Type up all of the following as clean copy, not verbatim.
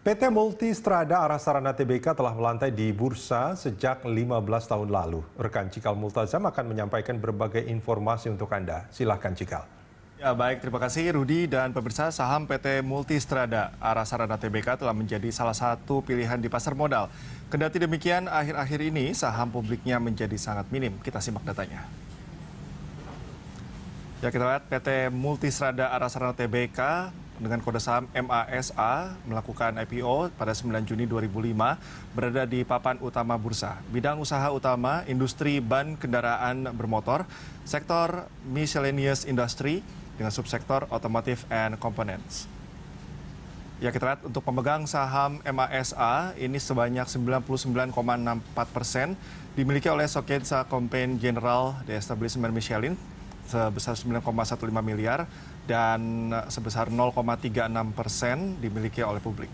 PT Multistrada Arasarana Tbk telah melantai di bursa sejak 15 tahun lalu. Rekan Cikal Multazam akan menyampaikan berbagai informasi untuk Anda. Silahkan Cikal. Ya baik, terima kasih Rudi dan pemirsa. Saham PT Multistrada Arasarana Tbk telah menjadi salah satu pilihan di pasar modal. Kendati demikian, akhir-akhir ini saham publiknya menjadi sangat minim. Kita simak datanya. Ya, kita lihat PT Multistrada Arasarana Tbk dengan kode saham MASA melakukan IPO pada 9 Juni 2005 berada di papan utama bursa. Bidang usaha utama industri ban kendaraan bermotor, sektor miscellaneous industry dengan subsektor automotive and components. Ya, kita lihat untuk pemegang saham MASA ini sebanyak 99,64% dimiliki oleh Sokensa Compagnie General de Establishment Michelin sebesar 9,15 miliar dan sebesar 0,36% dimiliki oleh publik.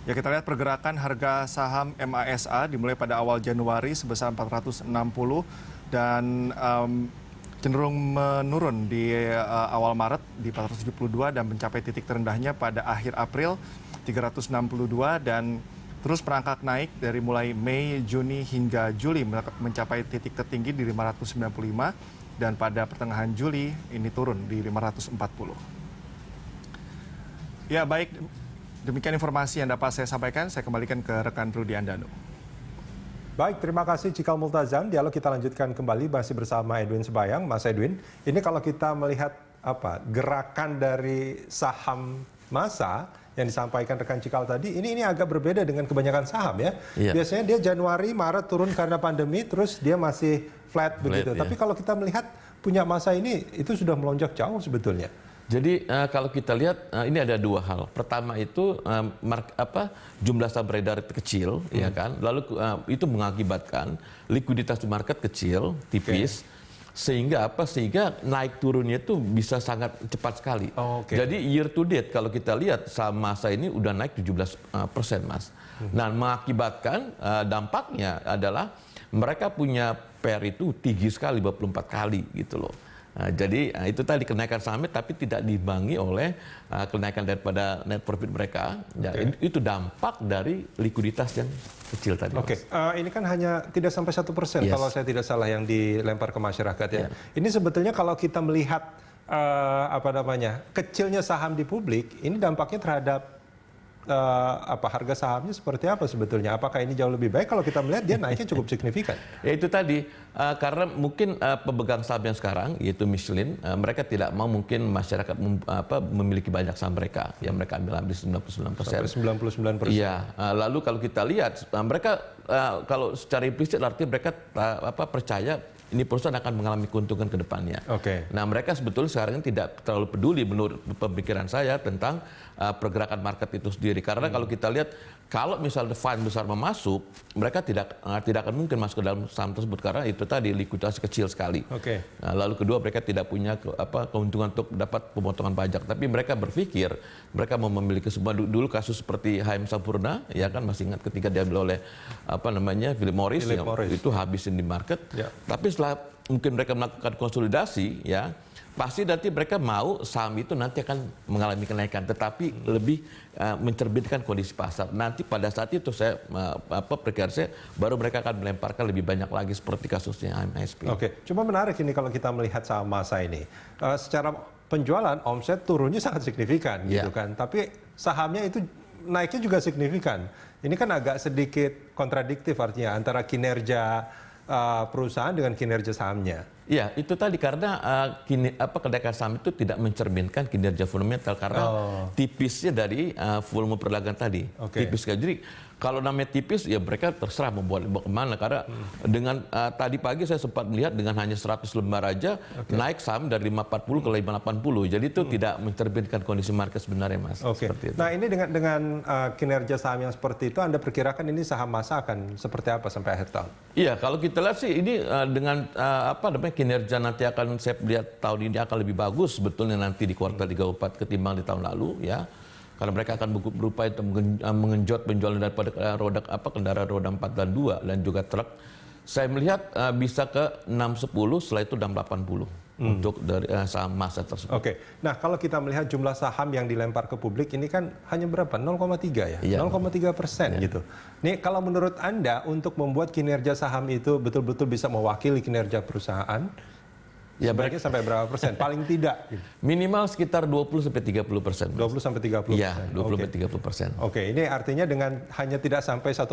Ya, kita lihat pergerakan harga saham MASA dimulai pada awal Januari sebesar 460 dan cenderung menurun di awal Maret di 472 dan mencapai titik terendahnya pada akhir April 362 dan terus merangkak naik dari mulai Mei, Juni hingga Juli mencapai titik tertinggi di 595 dan pada pertengahan Juli ini turun di 540. Ya baik, demikian informasi yang dapat saya sampaikan. Saya kembalikan ke rekan Rudi Andanu. Baik, terima kasih Cikal Multazam. Dialog kita lanjutkan kembali masih bersama Edwin Sebayang. Mas Edwin, ini kalau kita melihat gerakan dari saham massa yang disampaikan rekan Cikal tadi, ini agak berbeda dengan kebanyakan saham ya. Iya. Biasanya dia Januari, Maret turun karena pandemi, terus dia masih flat begitu. Ya. Tapi kalau kita melihat punya masa ini, itu sudah melonjak jauh sebetulnya. Jadi kalau kita lihat ini ada dua hal. Pertama itu jumlah saham beredar kecil, ya kan. Lalu itu mengakibatkan likuiditas di market kecil, tipis. Sehingga naik turunnya itu bisa sangat cepat sekali. Jadi year to date kalau kita lihat saham massa ini udah naik 17%, Mas. Nah, mengakibatkan dampaknya adalah mereka punya PER itu tinggi sekali, 24 kali gitu loh. Jadi itu tadi kenaikan sahamnya tapi tidak diimbangi oleh kenaikan daripada net profit mereka. Ya, itu dampak dari likuiditas yang kecil tadi. Ini kan hanya tidak sampai 1% kalau saya tidak salah yang dilempar ke masyarakat ya. Ini sebetulnya kalau kita melihat kecilnya saham di publik, ini dampaknya terhadap harga sahamnya seperti apa sebetulnya? Apakah ini jauh lebih baik kalau kita melihat dia naiknya cukup signifikan? Ya itu tadi, karena mungkin pemegang saham yang sekarang, yaitu Michelin, mereka tidak mau mungkin masyarakat memiliki banyak saham mereka, yang mereka ambil 99%. Sampai 99%. Iya, lalu kalau kita lihat, mereka kalau secara implisit artinya mereka percaya ini perusahaan akan mengalami keuntungan ke depannya. Nah, mereka sebetulnya sekarang tidak terlalu peduli menurut pemikiran saya tentang pergerakan market itu sendiri. Karena kalau kita lihat, kalau misalnya fund besar memasuk, mereka tidak akan mungkin masuk ke dalam saham tersebut karena itu tadi likuiditas kecil sekali. Nah, lalu kedua, mereka tidak punya keuntungan untuk dapat pemotongan pajak. Tapi mereka berpikir mereka mau memiliki semua. Dulu kasus seperti HM Sampurna, ya kan masih ingat ketika diambil oleh Philip Morris, itu habisin di market. Tapi setelah mungkin mereka melakukan konsolidasi, ya pasti nanti mereka mau saham itu nanti akan mengalami kenaikan, tetapi lebih mencerminkan kondisi pasar. Nanti pada saat itu saya perkiraan saya baru mereka akan melemparkan lebih banyak lagi seperti kasusnya AMSP. Cuma menarik ini kalau kita melihat saham massa ini, secara penjualan omset turunnya sangat signifikan gitu kan, tapi sahamnya itu naiknya juga signifikan. Ini kan agak sedikit kontradiktif artinya antara kinerja perusahaan dengan kinerja sahamnya. Ya, itu tadi karena kenaikan saham itu tidak mencerminkan kinerja fundamental karena tipisnya dari volume perdagangan tadi. Tipis. Jadi kalau namanya tipis, ya mereka terserah mau bawa kemana. Karena dengan tadi pagi saya sempat melihat dengan hanya 100 lembar aja naik saham dari 540 ke 580. Jadi itu tidak mencerminkan kondisi market sebenarnya, Mas. Seperti itu. Nah, ini dengan kinerja saham yang seperti itu, Anda perkirakan ini saham massa akan seperti apa sampai akhir tahun? Iya, kalau kita lihat sih ini dengan kinerja nanti akan saya lihat tahun ini akan lebih bagus sebetulnya nanti di kuartal 3/4 ketimbang di tahun lalu ya. Karena mereka akan berupaya untuk mengenjot penjualan daripada kendaraan roda 4 dan 2 dan juga truk. Saya melihat bisa ke 610, setelah itu 680. untuk dari saham massa tersebut. Oke. Nah, kalau kita melihat jumlah saham yang dilempar ke publik ini kan hanya berapa? 0,3 ya? Iya. 0,3% gitu. Nih, kalau menurut Anda untuk membuat kinerja saham itu betul-betul bisa mewakili kinerja perusahaan, Ya, sebaiknya sampai berapa persen? Paling tidak. Gitu. Minimal sekitar 20-30%. 20-30%. Iya, 20-30%. Oke, ini artinya dengan hanya tidak sampai 1%,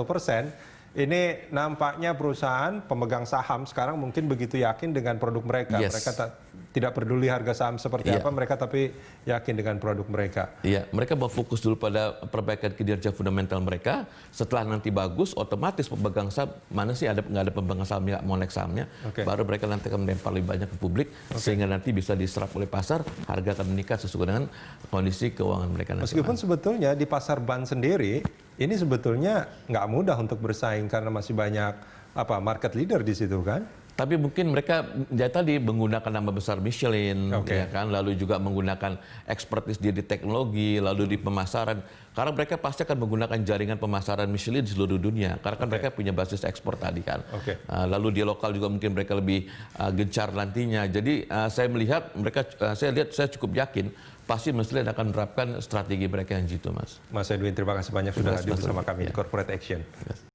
ini nampaknya perusahaan pemegang saham sekarang mungkin begitu yakin dengan produk mereka. Yes. Mereka tidak peduli harga saham seperti Iya. apa, mereka tapi yakin dengan produk mereka. Iya, mereka mau fokus dulu pada perbaikan kinerja fundamental mereka. Setelah nanti bagus, otomatis pemegang saham mana sih nggak ada pemegang saham yang mau naik sahamnya, baru mereka nanti akan melempar lebih banyak ke publik, sehingga nanti bisa diserap oleh pasar, harga akan meningkat sesuai dengan kondisi keuangan mereka. Meskipun sebetulnya di pasar ban sendiri ini sebetulnya nggak mudah untuk bersaing karena masih banyak market leader di situ kan. Tapi mungkin mereka ya tadi menggunakan nama besar Michelin, ya kan, lalu juga menggunakan expertise di teknologi, lalu di pemasaran. Karena mereka pasti akan menggunakan jaringan pemasaran Michelin di seluruh dunia, karena kan mereka punya basis ekspor tadi kan. Lalu di lokal juga mungkin mereka lebih gencar nantinya. Jadi saya melihat mereka, saya cukup yakin pasti Michelin akan menerapkan strategi mereka yang jitu, Mas. Mas Edwin, terima kasih banyak sudah hadir bersama kami di Corporate Action.